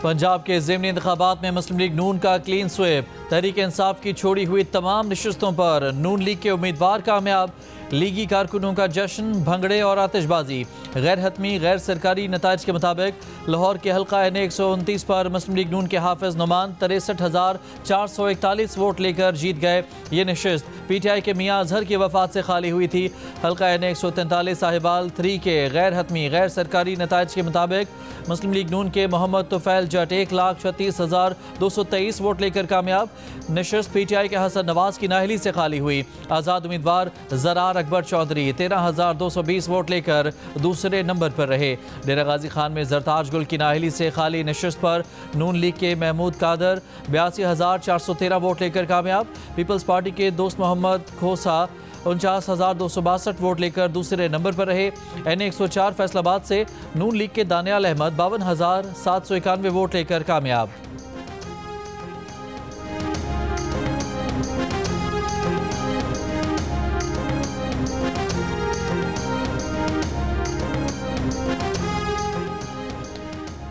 पंजाब के ज़िमनी इंतखाबात में मुस्लिम लीग नून का क्लीन स्वीप। तहरीक इंसाफ की छोड़ी हुई तमाम नशिस्तों पर नून लीग के उम्मीदवार कामयाब। लीगी कारकुनों का जश्न, भंगड़े और आतिशबाजी। गैर हतमी गैर सरकारी नताइज के मुताबिक लाहौर के हल्का NA 129 पर मुस्लिम लीग नून के हाफिज नुमान 63,441 वोट लेकर जीत गए। ये नशिस्त PTI के मियाँ अजहर की वफात से खाली हुई थी। हल्का NA 143 साहिबाल 3 के गैर हतमी गैर सरकारी नताइज के मुताबिक मुस्लिम लीग नून के मोहम्मद तुफैल जट 1,36,223 वोट लेकर कामयाब। नशिस्त PTI के हसन नवाज की नाहली से खाली हुई। आज़ाद उम्मीदवार ज़रार अकबर चौधरी 13,220 वोट लेकर दूसरे नंबर पर रहे। डेरा गाजी खान में जरताज गुल की नाहली से खाली नशिस्त पर नून लीग के महमूद कादर 82,413 वोट लेकर कामयाब। पीपल्स पार्टी के दोस्त मोहम्मद खोसा 49,262 वोट लेकर दूसरे नंबर पर रहे। NA 104 फैसलाबाद से नून लीग के दानियाल अहमद 52,791 वोट लेकर कामयाब।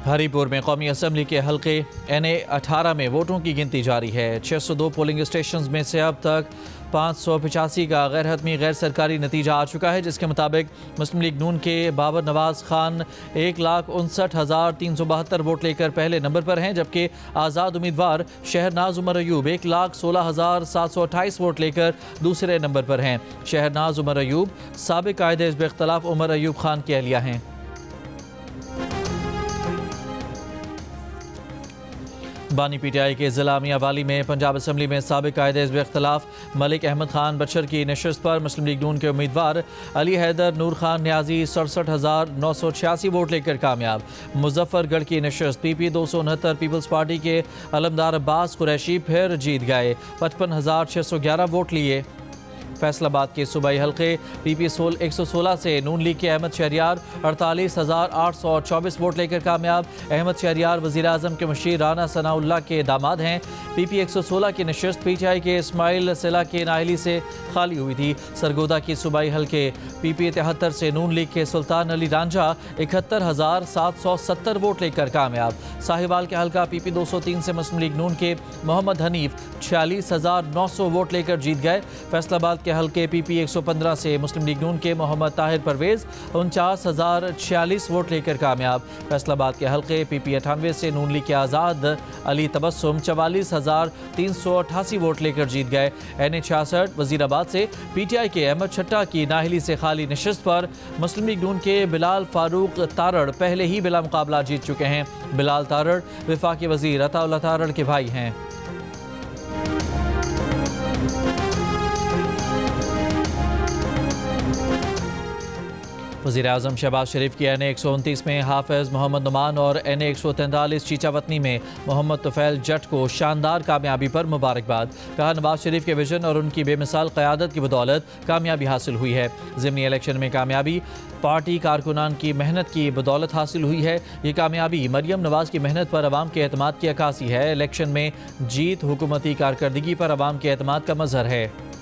हरीपुर में कौमी असम्बली के हल्के NA 18 में वोटों की गिनती जारी है। 602 पोलिंग स्टेशन में से अब तक 585 का गैर हतमी गैर सरकारी नतीजा आ चुका है, जिसके मुताबिक मुस्लिम लीग नून के बाबर नवाज खान 1,59,372 वोट लेकर पहले नंबर पर हैं, जबकि आज़ाद उम्मीदवार शहरनाज उमर अयूब 1,16,728 वोट लेकर दूसरे नंबर पर हैं। शहरनाज उमर अयूब साबिक कायदे हिज़्ब इख्तिलाफ उमर अयूब खान की अहलिया हैं। बानी PTI के ज़िला मियांवाली में पंजाब असम्बली में साबिक कायदे हिज़्ब इख्तिलाफ मलिक अहमद खान बशर की नशिस्त पर मुस्लिम लीग नून के उम्मीदवार अली हैदर नूर खान न्याजी 67,986 वोट लेकर कामयाब। मुजफ्फरगढ़ की नशिस्त PP 269 पीपल्स पार्टी के अलमदार अब्बास कुरैशी फिर जीत गए, 55,611 वोट लिए। फैसलाबाद के सूबाई हल्के PP 116 से नून लीग के अहमद शहरियार 48,824 वोट लेकर कामयाब। अहमद शहरियार वज़ीर आज़म के मुशीर राना सनाउल्लाह के दामाद हैं। PP 116 की नशिस्त PTI के इस्माइल सिला के नाहली से खाली हुई थी। सरगोदा की सूबाई हल्के PP 73 से नून लीग के सुल्तान अली रांझा 71,770 वोट लेकर कामयाब। साहिवाल के हल्का PP 203 से मुस्लिम लीग नून के मोहम्मद हनीफ 46,900 वोट लेकर जीत गए। फैसलाबाद के हल्के PP 115 से मुस्लिम लीग नून के मोहम्मद ताहिर परवेज 49,046 वोट लेकर कामयाब। फैसलाबाद के हल्के PP 98 से नून लीग के आज़ाद अली तबस्सुम 44,388 वोट लेकर जीत गए। NA 66 वजीराबाद से PTI के अहमद छट्टा की नाहली से खाली नशिस्त पर मुस्लिम लीग नून के बिलाल फारूक तारड़ पहले ही बिला मुकाबला जीत चुके हैं। बिलाल तारड़ वफाकी वजीर अताउल्लाह तारड़ के भाई हैं। वज़ीर आज़म शहबाज शरीफ की NA 129 में हाफिज मोहम्मद नुमान और NA 143 चीचावतनी में मोहम्मद तुफैल जट को शानदार कामयाबी पर मुबारकबाद। कहा, नवाज शरीफ के विजन और उनकी बेमिसाल क़यादत की बदौलत कामयाबी हासिल हुई है। ज़िमनी इलेक्शन में कामयाबी पार्टी कारकुनान की मेहनत की बदौलत हासिल हुई है। ये कामयाबी मरियम नवाज की मेहनत पर अवाम के एतमाद की अक्कासी है। इलेक्शन में जीत हुकूमती कारकर्दगी पर अवाम के एतमाद का मज़हर है।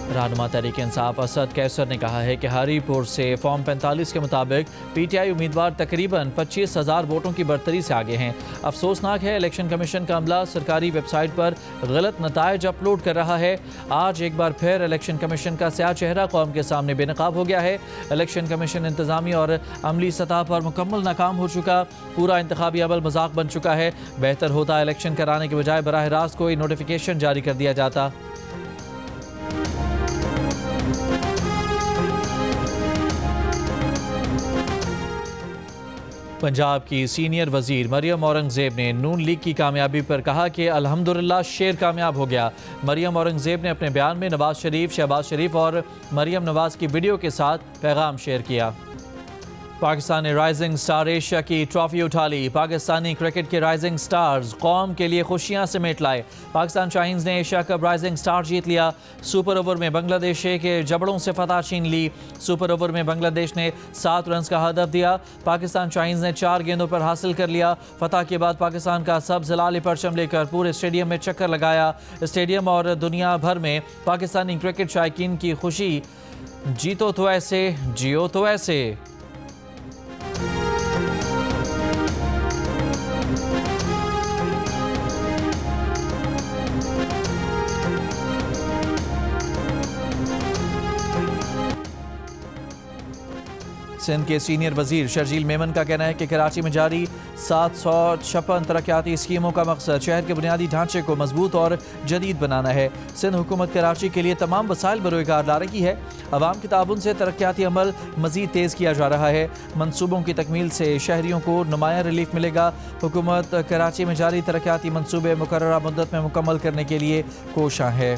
रहनुमा तहरीक इंसाफ असद कैसर ने कहा है कि हरीपुर से फॉर्म 45 के मुताबिक PTI उम्मीदवार तकरीबन 25,000 वोटों की बढ़तरी से आगे हैं। अफसोसनाक है, इलेक्शन कमीशन का अमला सरकारी वेबसाइट पर गलत नताइज अपलोड कर रहा है। आज एक बार फिर इलेक्शन कमीशन का स्याह चेहरा कौम के सामने बेनकाब हो गया है। इलेक्शन कमीशन इंतजामी और अमली सतह पर मुकम्मल नाकाम हो चुका। पूरा इंतखाबी अमल मजाक बन चुका है। बेहतर होता इलेक्शन कराने के बजाय बराह रास्त कोई नोटिफिकेशन जारी कर दिया जाता। पंजाब की सीनियर वजीर मरियम औरंगजेब ने नून लीग की कामयाबी पर कहा कि अल्हम्दुलिल्लाह शेर कामयाब हो गया। मरियम औरंगजेब ने अपने बयान में नवाज शरीफ, शहबाज शरीफ और मरियम नवाज की वीडियो के साथ पैगाम शेयर किया। पाकिस्तान ने राइजिंग स्टार एशिया की ट्रॉफी उठा ली। पाकिस्तानी क्रिकेट के राइजिंग स्टार्स कौम के लिए खुशियां समेट लाए। पाकिस्तान शाहीन्स ने एशिया कप राइजिंग स्टार जीत लिया। सुपर ओवर में बांग्लादेश के जबड़ों से फतह छीन ली। सुपर ओवर में बांग्लादेश ने 7 रन का हदफ दिया। पाकिस्तान शाहीन्स ने 4 गेंदों पर हासिल कर लिया। फतह के बाद पाकिस्तान का सब्ज़ लाल परचम लेकर पूरे स्टेडियम में चक्कर लगाया। स्टेडियम और दुनिया भर में पाकिस्तानी क्रिकेट शायकीन की खुशी। जीतो तो ऐसे, जियो तो ऐसे। सिंध के सीनियर वजीर शर्जील मेमन का कहना है कि कराची में जारी 756 तरक्याती स्कीमों का मकसद शहर के बुनियादी ढांचे को मजबूत और जदीद बनाना है। सिंध हुकूमत कराची के लिए तमाम वसाइल बरोकार ला रही है। अवाम के ताउन से तरक्याती अमल मजीद तेज़ किया जा रहा है। मनसूबों की तकमील से शहरियों को नुमाया रिलीफ मिलेगा। हुकूमत कराची में जारी तरक्याती मनसूबे मुकर्ररा मुद्दत में मुकम्मल करने के लिए कोशां है।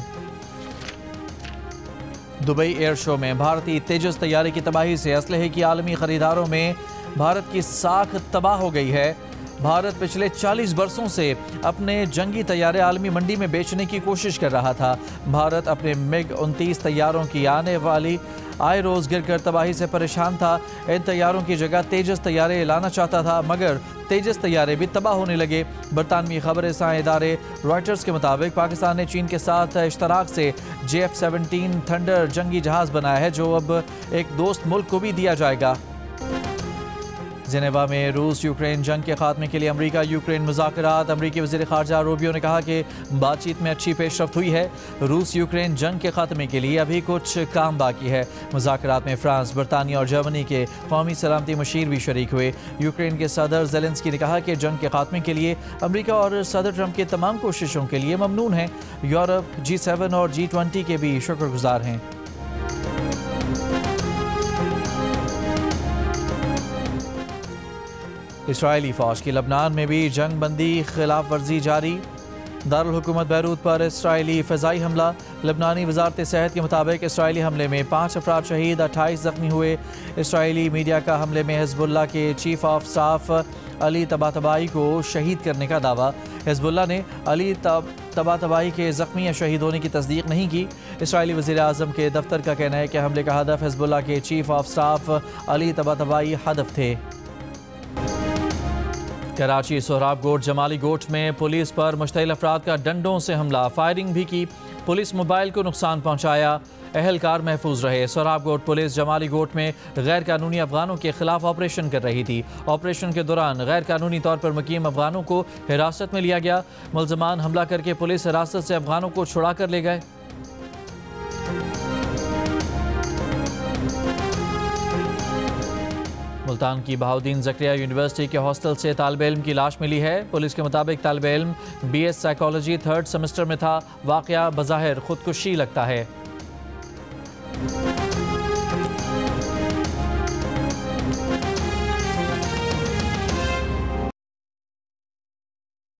दुबई एयर शो में भारतीय तेजस तैयारी की तबाही से असलहे की आलमी खरीदारों में भारत की साख तबाह हो गई है। भारत पिछले 40 बरसों से अपने जंगी तैयारे आलमी मंडी में बेचने की कोशिश कर रहा था। भारत अपने MiG-29 तैयारों की आने वाली आए रोज़ गिरकर तबाही से परेशान था। इन तैयारों की जगह तेजस तैयारे लाना चाहता था, मगर तेजस तैयारे भी तबाह होने लगे। बरतानवी खबर रसां इदारे रॉयटर्स के मुताबिक पाकिस्तान ने चीन के साथ इश्तराक से JF-17 थंडर जंगी जहाज़ बनाया है, जो अब एक दोस्त मुल्क को भी दिया जाएगा। जिनेवा में रूस यूक्रेन जंग के खात्मे के लिए अमरीका यूक्रेन मुज़ाकरात। अमरीकी वज़ीर ख़ारजा रूबियो ने कहा कि बातचीत में अच्छी पेशरफ्त हुई है। रूस यूक्रेन जंग के खात्मे के लिए अभी कुछ काम बाकी है। मुज़ाकरात में फ्रांस, बरतानिया और जर्मनी के कौमी सलामती मुशीर भी शरीक हुए। यूक्रेन के सदर ज़ेलेंस्की ने कहा कि जंग के खात्मे के लिए अमरीका और सदर ट्रंप की तमाम कोशिशों के लिए ममनून है। यूरोप G7 और G20 के भी शुक्रगुजार हैं। इसराइली फ़ौज की लबनान में भी जंग बंदी खिलाफ वर्जी जारी। दारुल हुकूमत बैरूत पर इसराइली फ़िज़ाई हमला। लबनानी वज़ारत सेहत के मुताबिक इसराइली हमले में 5 अफराद शहीद, 28 ज़ख्मी हुए। इसराइली मीडिया का हमले में हिज़्बुल्लाह के chief of staff Ali Tabatabai को शहीद करने का दावा। हिज़्बुल्लाह ने अली तबातबाई के ज़ख्मी या शहीद होने की तस्दीक नहीं की। इसराइली वज़ीर आज़म के दफ्तर का कहना है कि हमले का हदफ हिज़्बुल्लाह के chief of staff Ali Tabatabai हदफ थे। कराची सोहराब गोट जमाली गोट में पुलिस पर मुश्तइल अफराद का डंडों से हमला, फायरिंग भी की। पुलिस मोबाइल को नुकसान पहुंचाया, अहलकार महफूज रहे। सोहराब गोट पुलिस जमाली गोट में गैर कानूनी अफगानों के खिलाफ ऑपरेशन कर रही थी। ऑपरेशन के दौरान गैर कानूनी तौर पर मुकीम अफगानों को हिरासत में लिया गया। मुल्ज़मान हमला करके पुलिस हिरासत से अफगानों को छुड़ा कर ले गए। मुल्तान की बहाउद्दीन ज़करिया यूनिवर्सिटी के हॉस्टल से तालिब इल्म की लाश मिली है। पुलिस के मुताबिक तालिब इल्म BS साइकोलॉजी 3rd सेमेस्टर में था। वाक़या बज़ाहिर खुदकुशी लगता है।